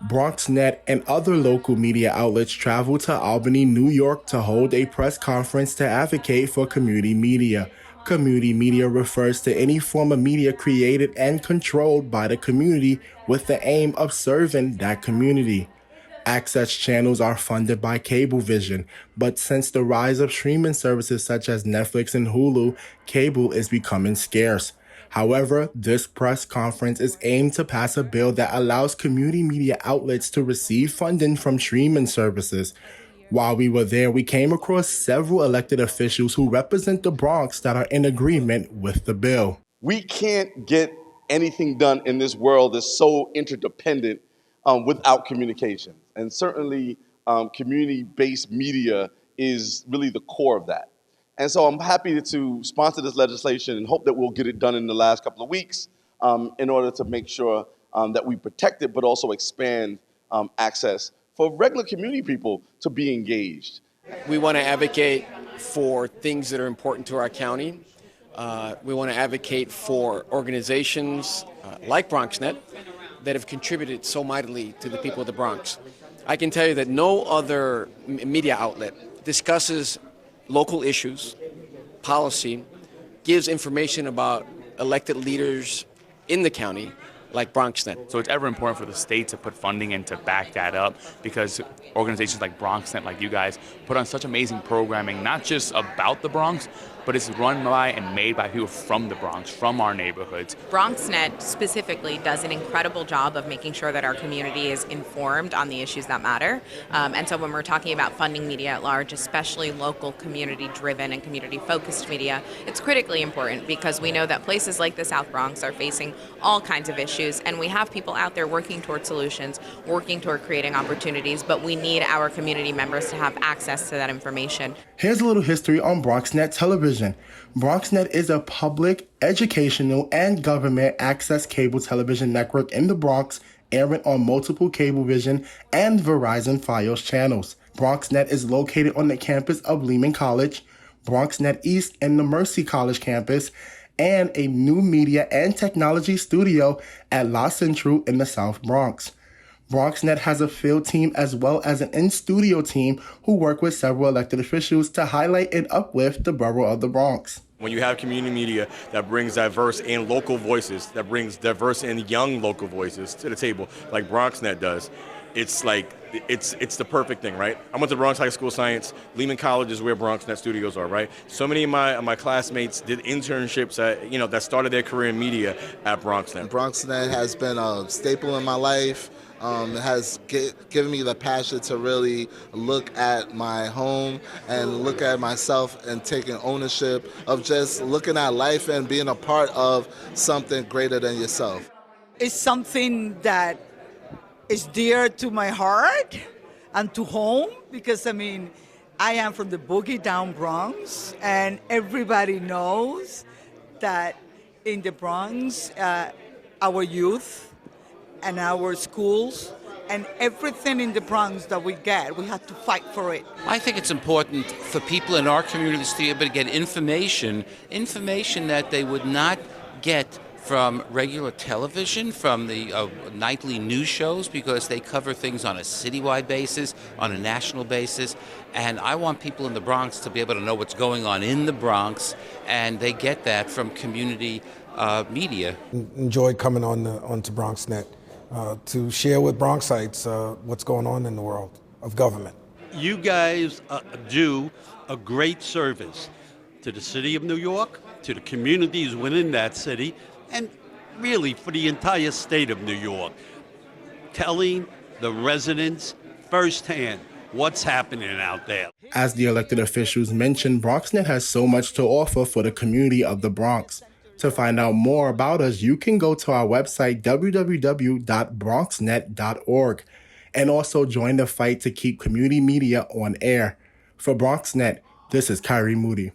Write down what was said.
Bronxnet and other local media outlets traveled to Albany, New York to hold a press conference to advocate for community media. Community media refers to any form of media created and controlled by the community with the aim of serving that community. Access channels are funded by Cablevision, but since the rise of streaming services such as Netflix and Hulu, cable is becoming scarce. However, this press conference is aimed to pass a bill that allows community media outlets to receive funding from streaming services. While we were there, we came across several elected officials who represent the Bronx that are in agreement with the bill. We can't get anything done in this world that's so interdependent without communication. And certainly community-based media is really the core of that. And so I'm happy to sponsor this legislation and hope that we'll get it done in the last couple of weeks in order to make sure that we protect it, but also expand access for regular community people to be engaged. We want to advocate for things that are important to our county. We want to advocate for organizations like Bronxnet that have contributed so mightily to the people of the Bronx. I can tell you that no other media outlet discusses local issues, policy, gives information about elected leaders in the county like Bronxnet. So it's ever important for the state to put funding in to back that up, because organizations like Bronxnet, like you guys, put on such amazing programming, not just about the Bronx, but it's run by and made by people from the Bronx, from our neighborhoods. Bronxnet specifically does an incredible job of making sure that our community is informed on the issues that matter. And so when we're talking about funding media at large, especially local community-driven and community-focused media, it's critically important because we know that places like the South Bronx are facing all kinds of issues, and we have people out there working toward solutions, working toward creating opportunities, but we need our community members to have access to that information. Here's a little history on Bronxnet television. Bronxnet is a public, educational, and government access cable television network in the Bronx, airing on multiple Cablevision and Verizon Fios channels. Bronxnet is located on the campus of Lehman College, Bronxnet East and the Mercy College campus, and a new media and technology studio at La Central in the South Bronx. Bronxnet has a field team as well as an in-studio team who work with several elected officials to highlight and uplift the borough of the Bronx. When you have community media that brings diverse and local voices, that brings diverse and young local voices to the table, like Bronxnet does, it's like, it's the perfect thing, right? I went to Bronx High School of Science. Lehman College is where Bronxnet studios are, right? So many of my classmates did internships at, that started their career in media at Bronxnet. Bronxnet has been a staple in my life. It has given me the passion to really look at my home and look at myself and taking ownership of just looking at life and being a part of something greater than yourself. It's something that is dear to my heart and to home because, I am from the boogie down Bronx, and everybody knows that in the Bronx, our youth and our schools and everything in the Bronx that we get, we have to fight for it. I think it's important for people in our communities to be able to get information that they would not get from regular television, from the nightly news shows, because they cover things on a citywide basis, on a national basis, and I want people in the Bronx to be able to know what's going on in the Bronx, and they get that from community media. Enjoyed coming onto Bronxnet to share with Bronxites what's going on in the world of government. You guys do a great service to the city of New York, to the communities within that city, and really for the entire state of New York, telling the residents firsthand what's happening out there. As the elected officials mentioned, Bronxnet has so much to offer for the community of the Bronx. To find out more about us, you can go to our website, www.bronxnet.org, and also join the fight to keep community media on air. For Bronxnet, this is Kairi Moody.